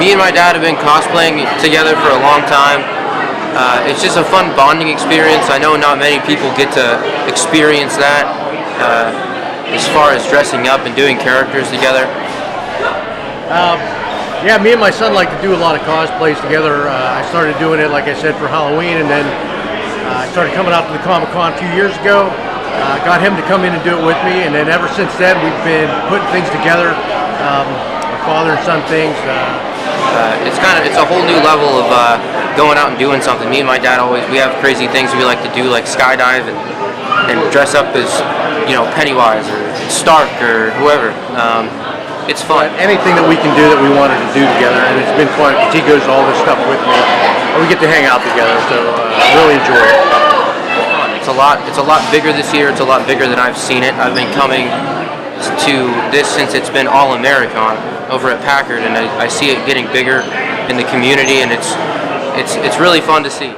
Me and my dad have been cosplaying together for a long time. It's just a fun bonding experience. I know not many people get to experience that as far as dressing up and doing characters together. Yeah, me and my son like to do a lot of cosplays together. I started doing it, like I said, for Halloween, and then I started coming out to the Comic Con a few years ago. Got him to come in and do it with me, and then ever since then we've been putting things together, father and son things. It's a whole new level of going out and doing something. Me and my dad we have crazy things we like to do, like skydive and dress up as, Pennywise or Stark or whoever. It's fun. Anything that we can do that we wanted to do together, and it's been fun because he goes to all this stuff with me, and we get to hang out together. So I really enjoy it. It's a lot bigger this year. It's a lot bigger than I've seen it. I've been coming to this since it's been All American over at Packard, and I see it getting bigger in the community, and it's really fun to see.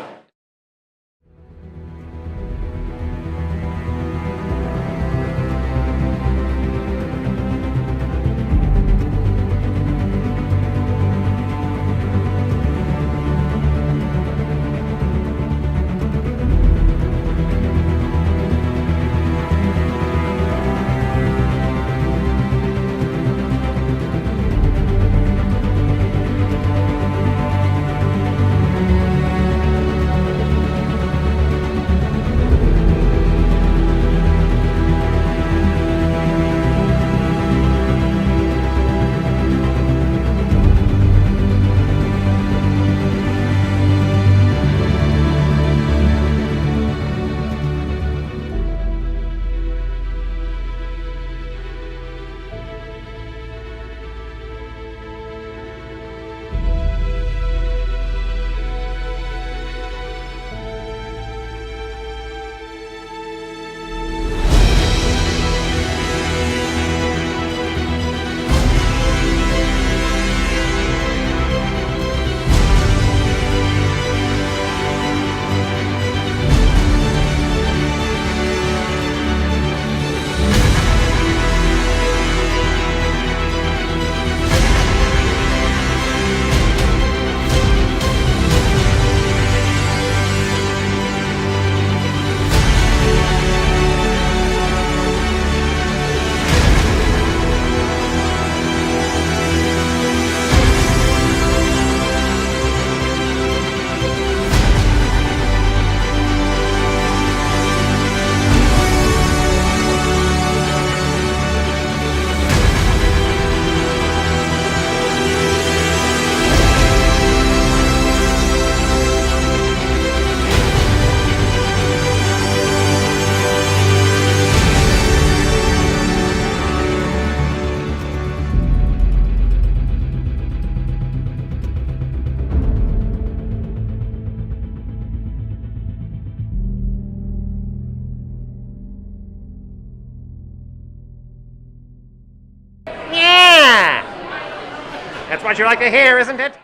That's what you like to hear, isn't it?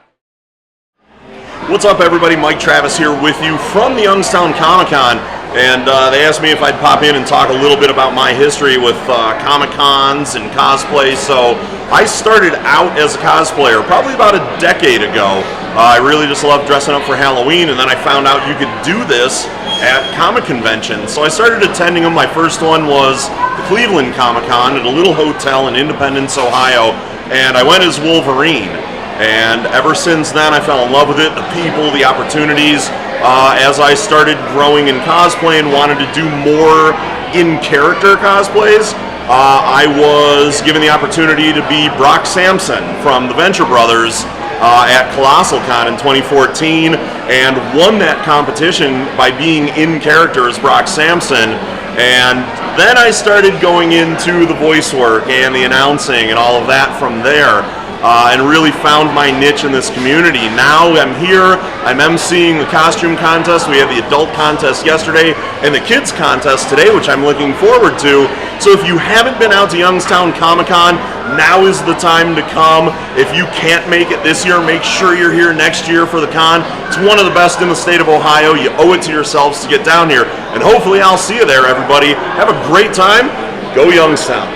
What's up, everybody? Mike Travis here with you from the Youngstown Comic Con, and they asked me if I'd pop in and talk a little bit about my history with Comic Cons and cosplay. So I started out as a cosplayer probably about a decade ago. I really just loved dressing up for Halloween, and then I found out you could do this at comic conventions. So I started attending them. My first one was the Cleveland Comic Con at a little hotel in Independence, Ohio, and I went as Wolverine. And ever since then, I fell in love with it, the people, the opportunities. As I started growing in cosplay and wanted to do more in-character cosplays, I was given the opportunity to be Brock Samson from the Venture Brothers at Colossal Con in 2014, and won that competition by being in character as Brock Samson. And then I started going into the voice work and the announcing and all of that from there. And really found my niche in this community. Now I'm here, I'm emceeing the costume contest. We had the adult contest yesterday and the kids contest today, which I'm looking forward to. So if you haven't been out to Youngstown Comic Con, now is the time to come. If you can't make it this year, make sure you're here next year for the con. It's one of the best in the state of Ohio. You owe it to yourselves to get down here. And hopefully I'll see you there, everybody. Have a great time. Go Youngstown.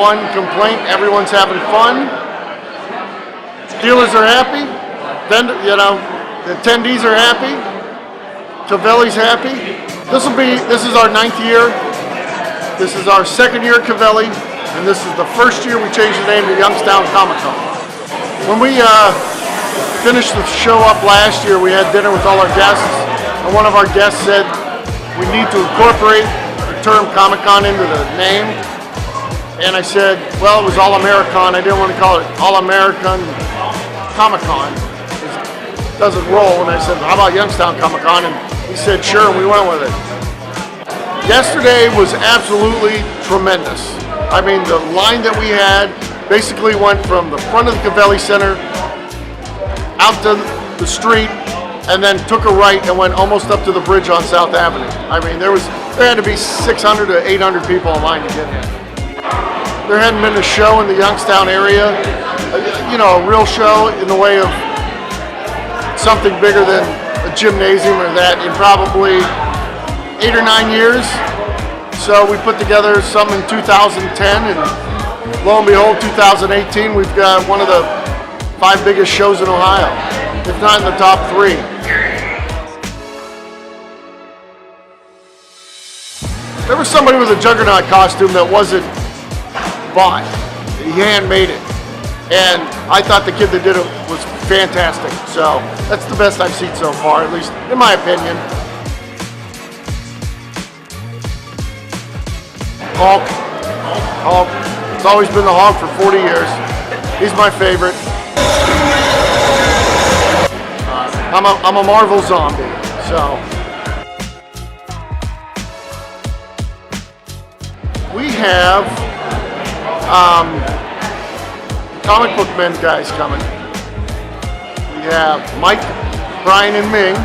one complaint. Everyone's having fun. Dealers are happy. Vendor, you know, the attendees are happy. Cavelli's happy. This is our 9th year. This is our 2nd year at Cavelli, and this is the 1st year we changed the name to Youngstown Comic Con. When we finished the show up last year, we had dinner with all our guests, and one of our guests said we need to incorporate the term Comic Con into the name. And I said, well, it was All American. I didn't want to call it All American Comic Con. It doesn't roll. And I said, how about Youngstown Comic Con? And he said, sure, and we went with it. Yesterday was absolutely tremendous. I mean, the line that we had basically went from the front of the Cavelli Center out to the street, and then took a right and went almost up to the bridge on South Avenue. I mean, there had to be 600 to 800 people in line to get in. There hadn't been a show in the Youngstown area, you know, a real show in the way of something bigger than a gymnasium or that in probably 8 or 9 years. So we put together something in 2010, and lo and behold, 2018, we've got one of the 5 biggest shows in Ohio, if not in the top 3. There was somebody with a Juggernaut costume that wasn't bought. He handmade it. And I thought the kid that did it was fantastic. So that's the best I've seen so far, at least in my opinion. Hulk. It's always been the Hulk for 40 years. He's my favorite. I'm a Marvel zombie, so. We have comic book men guys coming. We have Mike, Brian, and Ming.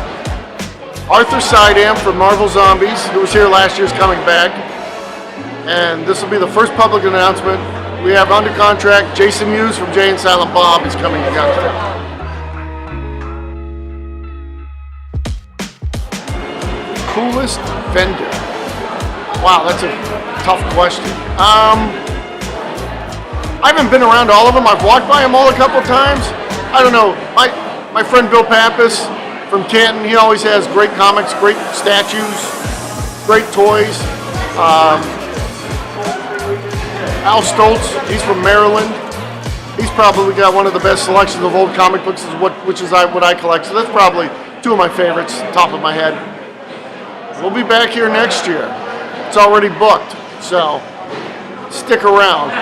Arthur Sidam from Marvel Zombies, who was here last year, is coming back. And this will be the first public announcement. We have under contract Jason Hughes from Jay and Silent Bob is coming to Youngstown. Coolest vendor? Wow, that's a tough question. I haven't been around all of them. I've walked by them all a couple times. I don't know. My friend Bill Pappas from Canton, he always has great comics, great statues, great toys. Al Stoltz, he's from Maryland. He's probably got one of the best selections of old comic books, which is what I collect. So that's probably 2 of my favorites, top of my head. We'll be back here next year. It's already booked, so stick around.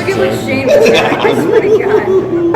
Look at what Shane was doing. I swear to God.